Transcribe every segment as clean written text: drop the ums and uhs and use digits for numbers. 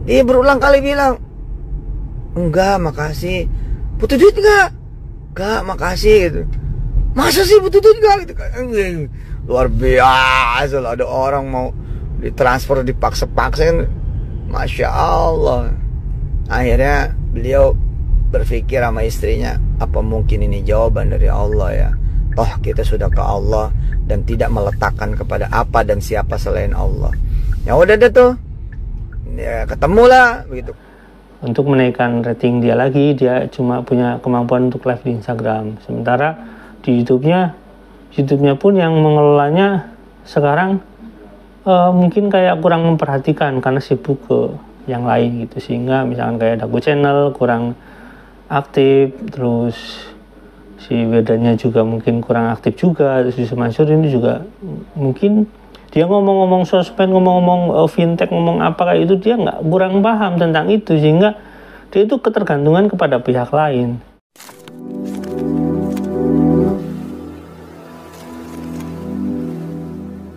Dia berulang kali bilang, enggak makasih. Butuh duit enggak? Enggak makasih gitu. Masa sih butuh duit enggak gitu kan? Luar biasa lah, ada orang mau ditransfer dipaksa-paksain. Masya Allah. Akhirnya beliau berpikir sama istrinya, apa mungkin ini jawaban dari Allah ya? Toh kita sudah ke Allah dan tidak meletakkan kepada apa dan siapa selain Allah. Ya udah deh tuh, ya ketemulah begitu. Untuk menaikkan rating dia lagi, dia cuma punya kemampuan untuk live di Instagram. Sementara di YouTube-nya pun yang mengelolanya sekarang mungkin kayak kurang memperhatikan karena sibuk ke yang lain gitu, sehingga misalkan kayak Dagu Channel kurang aktif, terus si Wedanya juga mungkin kurang aktif juga, terus Yusuf Mansur ini juga mungkin dia ngomong-ngomong sosmed, ngomong-ngomong fintech, ngomong apa kayak itu, dia kurang paham tentang itu, sehingga dia itu ketergantungan kepada pihak lain.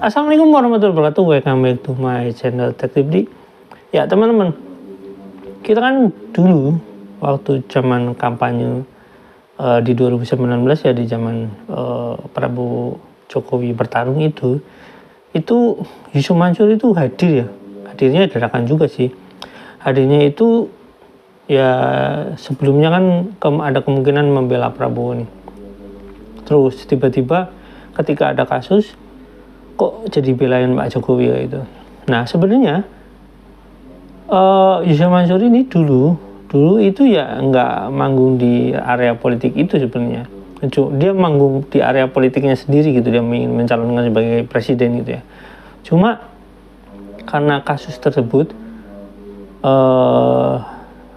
Assalamualaikum warahmatullahi wabarakatuh. Welcome back to my channel Tech Tips. Ya teman-teman, kita kan dulu waktu zaman kampanye di 2019 ya, di zaman Prabowo Jokowi bertarung itu Yusuf Mansur itu hadir ya. Hadirnya dadakan juga sih. Hadirnya itu ya sebelumnya kan ada kemungkinan membela Prabowo nih. Terus tiba-tiba ketika ada kasus kok jadi belain Pak Jokowi kayak itu. Nah sebenarnya Yusuf Mansur ini dulu itu ya nggak manggung di area politik itu sebenarnya. Dia manggung di area politiknya sendiri gitu, dia ingin mencalonkan sebagai presiden gitu ya. Cuma karena kasus tersebut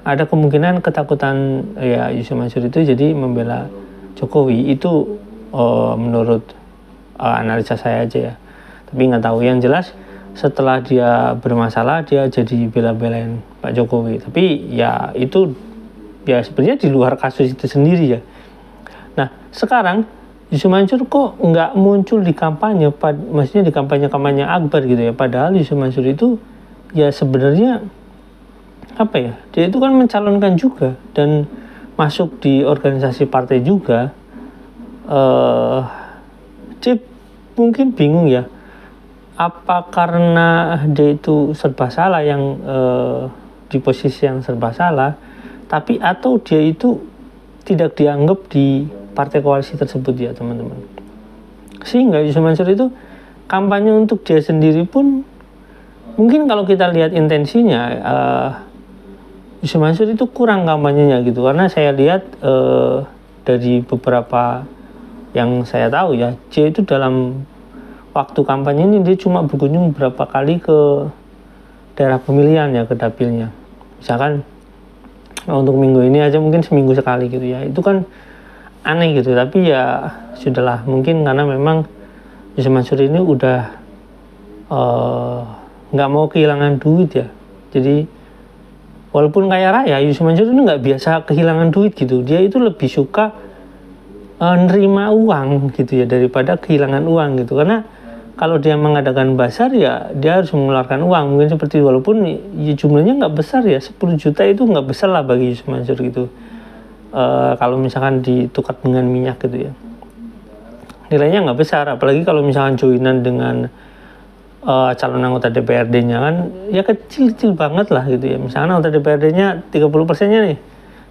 ada kemungkinan ketakutan ya Yusuf Mansur itu jadi membela Jokowi itu menurut analisa saya aja ya. Tapi nggak tahu, yang jelas setelah dia bermasalah dia jadi bela-belain Pak Jokowi. Tapi ya itu ya sebenarnya di luar kasus itu sendiri ya. Nah sekarang Yusuf Mansur kok nggak muncul di kampanye, maksudnya di kampanye Akbar gitu ya. Padahal Yusuf Mansur itu ya sebenarnya apa ya, dia itu kan mencalonkan juga dan masuk di organisasi partai juga. Dia mungkin bingung ya, apa karena dia itu serba salah, yang di posisi yang serba salah, tapi atau dia itu tidak dianggap di partai koalisi tersebut ya teman-teman. Sehingga Yusuf Mansur itu kampanye untuk dia sendiri pun mungkin kalau kita lihat intensinya Yusuf Mansur itu kurang kampanyenya gitu, karena saya lihat dari beberapa yang saya tahu ya, dia itu dalam waktu kampanye ini dia cuma berkunjung beberapa kali ke daerah pemilihan ya, ke dapilnya. Misalkan untuk minggu ini aja mungkin seminggu sekali gitu ya. Itu kan aneh gitu, tapi ya sudahlah, mungkin karena memang Yusuf Mansur ini udah nggak mau kehilangan duit ya. Jadi walaupun kaya raya, Yusuf Mansur ini nggak biasa kehilangan duit gitu. Dia itu lebih suka nerima uang gitu ya daripada kehilangan uang gitu. Karena kalau dia mengadakan bazar ya dia harus mengeluarkan uang, mungkin seperti, walaupun ya jumlahnya nggak besar ya, 10 juta itu nggak besar lah bagi Yusuf Mansur gitu. Kalau misalkan ditukar dengan minyak gitu ya, nilainya nggak besar. Apalagi kalau misalkan joinan dengan calon anggota DPRD-nya kan ya kecil banget lah gitu ya. Misalkan anggota DPRD-nya 30%-nya nih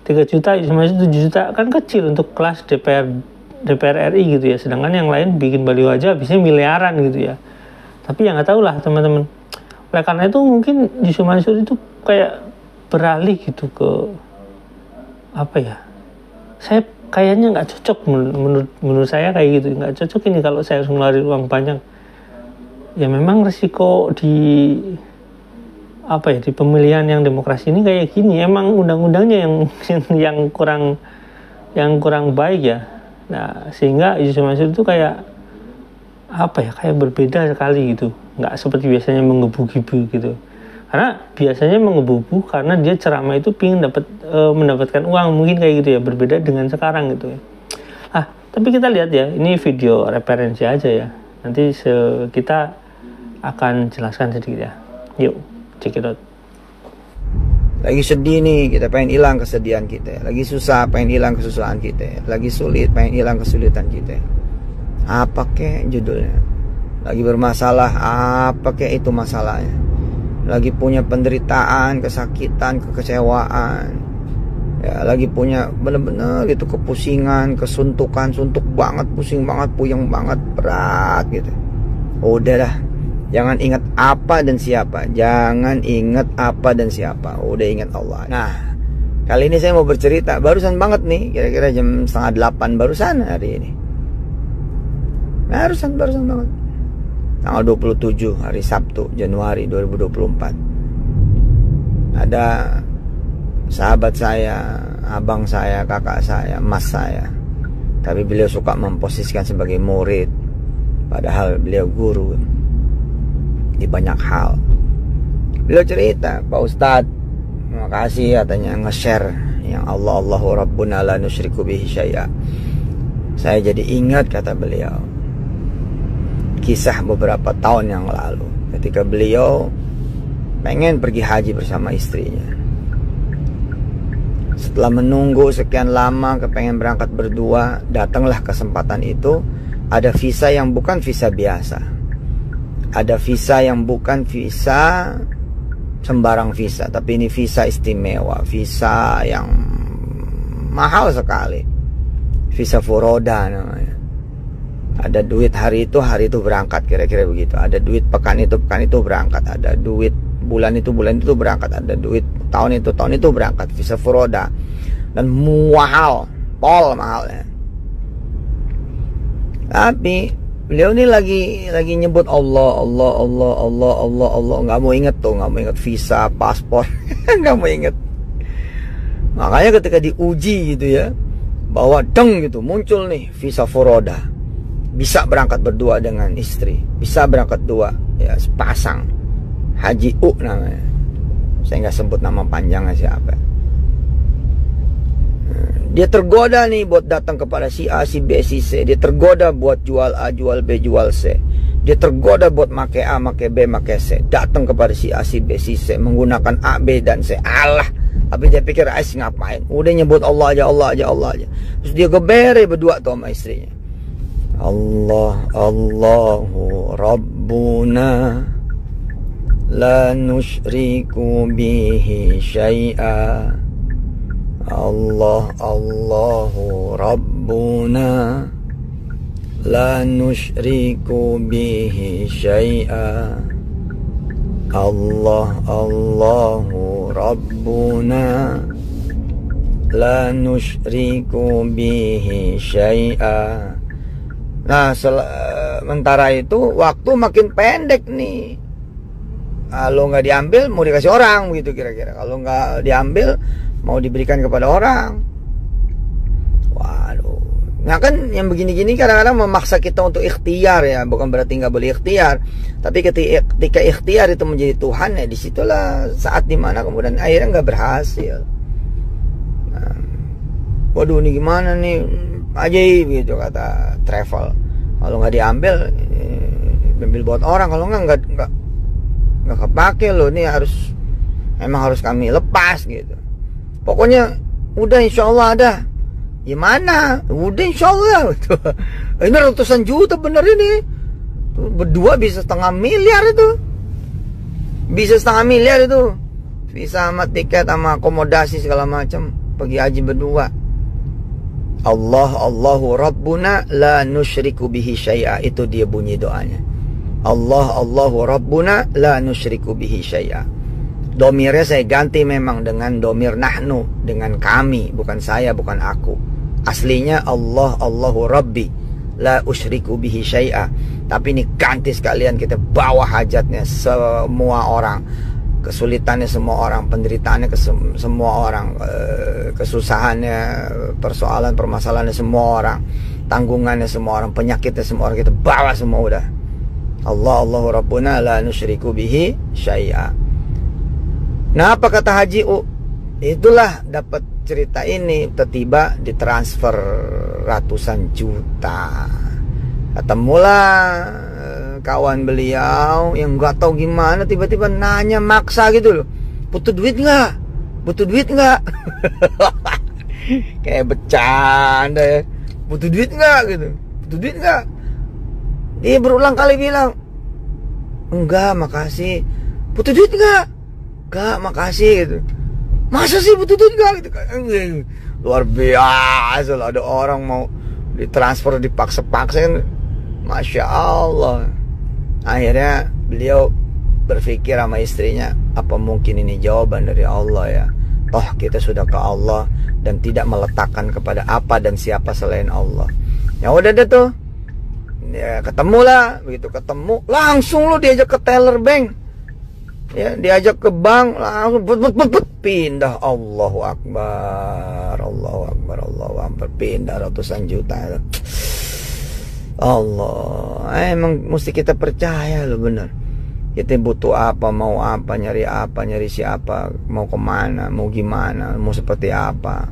3 juta, Yusuf Mansur 7 juta, kan kecil untuk kelas DPR RI gitu ya. Sedangkan yang lain bikin baliho aja habisnya miliaran gitu ya. Tapi ya nggak tahu lah teman-teman. Oleh karena itu mungkin Yusuf Mansur itu kayak beralih gitu ke apa ya, saya kayaknya nggak cocok, menurut saya kayak gitu, nggak cocok ini kalau saya harus ngeluarin uang banyak. Ya memang resiko di apa ya, di pemilihan yang demokrasi ini kayak gini, emang undang-undangnya yang kurang baik ya. Nah sehingga Yusuf Mansur itu kayak apa ya, kayak berbeda sekali gitu, nggak seperti biasanya menggebu-gebu gitu. Karena biasanya menggebu-gebu karena dia ceramah itu pingin mendapatkan uang, mungkin kayak gitu ya, berbeda dengan sekarang gitu ya. Tapi kita lihat ya, ini video referensi aja ya, nanti kita akan jelaskan sedikit ya. Yuk check it out. Lagi sedih nih, kita pengen hilang kesedihan kita. Lagi susah, pengen hilang kesusahan kita. Lagi sulit, pengen hilang kesulitan kita. Apa kek judulnya? Lagi bermasalah, apa kek itu masalahnya? Lagi punya penderitaan, kesakitan, kekecewaan. Ya, lagi punya bener-bener gitu kepusingan, kesuntukan, suntuk banget, pusing banget, puyeng banget, berat gitu. Udah dah. Jangan ingat apa dan siapa. Jangan ingat apa dan siapa. Udah ingat Allah. Nah, kali ini saya mau bercerita. Barusan banget nih. Kira-kira jam 7:30 barusan hari ini. Barusan banget. Tanggal 27 hari Sabtu Januari 2024. Ada sahabat saya, abang saya, kakak saya, mas saya. Tapi beliau suka memposisikan sebagai murid. Padahal beliau guru di banyak hal. Beliau cerita, Pak Ustadz, terima kasih katanya nge-share yang Allahu Rabbuna la nusyriku bihi syai'a. Saya jadi ingat, kata beliau, kisah beberapa tahun yang lalu ketika beliau pengen pergi haji bersama istrinya. Setelah menunggu sekian lama kepengen berangkat berdua, datanglah kesempatan itu. Ada visa yang bukan visa biasa. Ada visa yang bukan visa sembarang visa, tapi ini visa istimewa, visa yang mahal sekali. Visa furoda namanya. Ada duit hari itu berangkat, kira-kira begitu. Ada duit pekan itu berangkat. Ada duit bulan itu berangkat. Ada duit tahun itu berangkat. Visa furoda. Dan mahal, pol mahalnya. Tapi beliau ini lagi nyebut Allah, nggak mau inget visa, paspor, nggak mau inget. Makanya ketika diuji gitu ya, bahwa deng gitu muncul nih visa furoda, bisa berangkat berdua dengan istri, bisa berangkat dua, ya sepasang, Haji U namanya. Saya nggak sebut nama panjangnya siapa. Dia tergoda nih buat datang kepada si A, si B, si C. Dia tergoda buat jual A, jual B, jual C. Dia tergoda buat make A, make B, make C. Datang kepada si A, si B, si C. Menggunakan A, B, dan C. Allah. Tapi dia pikir Ais ngapain? Udah nyebut Allah aja. Terus dia gebere berdua tuh sama istrinya. Allahu Rabbuna la nusyriku bihi syai'a. Allahu Rabbuna la nusyriku bihi syai'a. Allahu Rabbuna la nusyriku bihi syai'a. Nah, sementara itu waktu makin pendek nih. Kalau nggak diambil mau dikasih orang gitu kira-kira. Kalau nggak diambil mau diberikan kepada orang. Waduh. Nah kan yang begini-gini kadang-kadang memaksa kita untuk ikhtiar ya. Bukan berarti nggak boleh ikhtiar. Tapi ketika ikhtiar itu menjadi Tuhan ya, disitulah saat dimana kemudian akhirnya nggak berhasil. Nah, waduh ini gimana nih, ajaib gitu kata travel. Kalau nggak diambil, ambil buat orang. Kalau nggak kepake loh. Ini emang harus kami lepas gitu. Pokoknya udah insya Allah ada. Gimana? Udah insya Allah. Ini ratusan juta bener ini. Berdua bisa 1,5 miliar itu. Bisa 1,5 miliar itu. Visa sama tiket sama akomodasi segala macam. Pergi haji berdua. Allahu Rabbuna la nusyriku bihi syai'a. Itu dia bunyi doanya. Allahu Rabbuna la nusyriku bihi syai'a. Domirnya saya ganti memang dengan domir nahnu, dengan kami, bukan saya, bukan aku. Aslinya Allahu Rabbi la usyriku bihi syai'a. Tapi ini ganti sekalian, kita bawa hajatnya semua orang, kesulitannya semua orang, penderitaannya semua orang, kesusahannya, persoalan permasalahannya semua orang, tanggungannya semua orang, penyakitnya semua orang, kita bawa semua udah. Allahu Rabbuna la nusyriku bihi syai'a. Nah, apa kata Haji U? Itulah dapat cerita ini tiba-tiba ditransfer ratusan juta. Ketemulah kawan beliau yang nggak tahu gimana tiba-tiba nanya maksa gitu loh. Butuh duit nggak? butuh duit nggak? Kayak bercanda ya. Butuh duit nggak gitu? Butuh duit nggak? Dia berulang kali bilang, enggak makasih. Butuh duit nggak? Enggak makasih gitu. Masa sih butuh duit nggak gitu? Luar biasa lah, ada orang mau ditransfer dipaksa-paksain. Masya Allah. Akhirnya beliau berpikir sama istrinya, apa mungkin ini jawaban dari Allah ya? Toh kita sudah ke Allah dan tidak meletakkan kepada apa dan siapa selain Allah. Ya udah deh tuh, ya ketemu lah. Begitu ketemu langsung lo diajak ke teller bank, ya diajak ke bank, langsung pindah. Allahu Akbar, Allahu Akbar, Allahu Akbar, pindah ratusan juta. Allah, emang mesti kita percaya loh, bener. Kita butuh apa, mau apa, nyari siapa, mau kemana, mau gimana, mau seperti apa.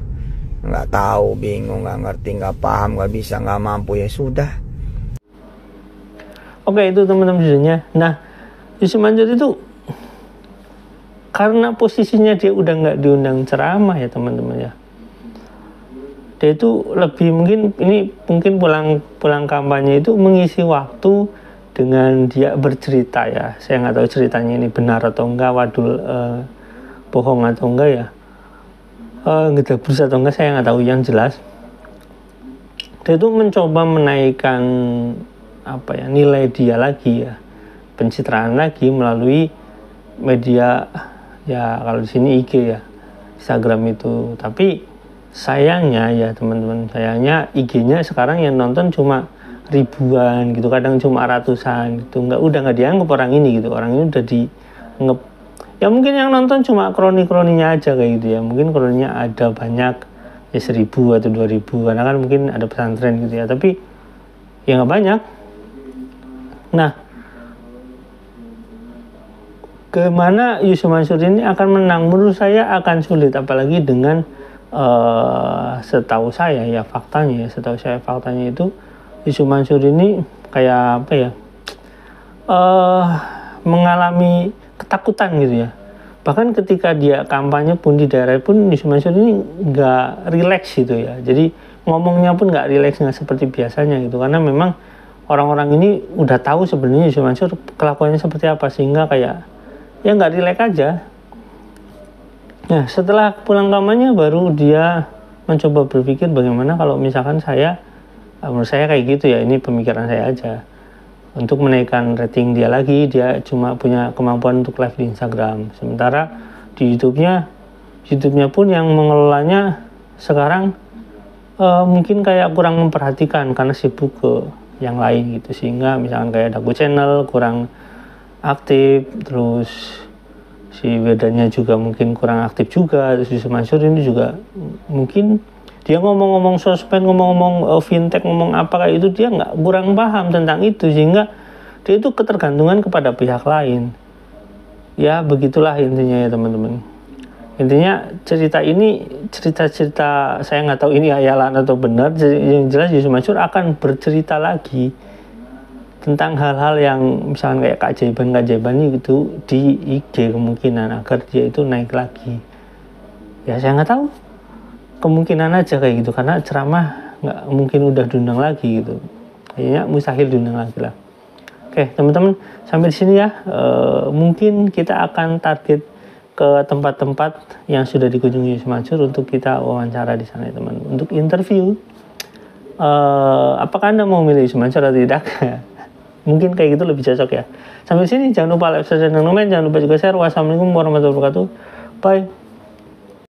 Nggak tahu, bingung, nggak ngerti, nggak paham, nggak bisa, nggak mampu, ya sudah. Oke, itu teman-teman judulnya. Nah, Yusuf Mansur itu karena posisinya dia udah nggak diundang ceramah ya teman-teman ya. Dia itu lebih mungkin pulang kampanye itu mengisi waktu dengan dia bercerita ya. Saya nggak tahu ceritanya ini benar atau enggak, wadul bohong atau enggak ya, ngedabus atau enggak, saya nggak tahu. Yang jelas dia itu mencoba menaikkan nilai dia lagi ya, pencitraan lagi melalui media ya, kalau di sini IG ya, Instagram itu. Tapi sayangnya ya teman-teman, sayangnya IG-nya sekarang yang nonton cuma ribuan gitu, kadang cuma ratusan gitu. Udah nggak dianggap orang ini gitu. Orang ini udah dianggap ya, mungkin yang nonton cuma kroni-kroninya aja kayak gitu ya. Mungkin kroninya ada banyak ya, 1000 atau 2000, karena kan mungkin ada pesantren gitu ya, tapi ya nggak banyak. Nah, kemana Yusuf Mansur ini akan menang? Menurut saya akan sulit, apalagi dengan setahu saya faktanya itu Yusuf Mansur ini kayak apa ya, mengalami ketakutan gitu ya. Bahkan ketika dia kampanye pun di daerah pun, Yusuf Mansur ini nggak rileks gitu ya. Jadi ngomongnya pun nggak rileks, nggak seperti biasanya gitu, karena memang orang-orang ini udah tahu sebenarnya Yusuf Mansur kelakuannya seperti apa, sehingga kayak ya nggak rileks aja. Nah, setelah pulang kampanye baru dia mencoba berpikir bagaimana kalau misalkan menurut saya kayak gitu ya, ini pemikiran saya aja, untuk menaikkan rating dia lagi. Dia cuma punya kemampuan untuk live di Instagram, sementara di YouTube-nya pun yang mengelolanya sekarang mungkin kayak kurang memperhatikan karena sibuk ke yang lain gitu, sehingga misalkan kayak Dagu Channel kurang aktif, terus si Wedanya juga mungkin kurang aktif juga, terus Yusuf Mansur ini juga mungkin dia ngomong-ngomong sosmed, ngomong-ngomong fintech, ngomong apa kayak itu, dia kurang paham tentang itu, sehingga dia itu ketergantungan kepada pihak lain. Ya begitulah intinya ya teman-teman. Intinya cerita saya nggak tahu ini hayalan atau benar. Yang jelas Yusuf Mansur akan bercerita lagi tentang hal-hal yang misalkan kayak keajaiban itu di IG, kemungkinan agar dia itu naik lagi. Ya saya nggak tahu, kemungkinan aja kayak gitu, karena ceramah nggak mungkin udah diundang lagi gitu, kayaknya mustahil diundang lagi lah. Oke teman-teman, sampai di sini ya. Mungkin kita akan target ke tempat-tempat yang sudah dikunjungi Yusuf Mansur untuk kita wawancara di sana ya teman, untuk interview. Apakah Anda mau milih Yusuf Mansur atau tidak? Mungkin kayak gitu lebih cocok ya. Sampai sini jangan lupa like, subscribe, dan komen. Jangan lupa juga share. Wassalamualaikum warahmatullahi wabarakatuh. Bye.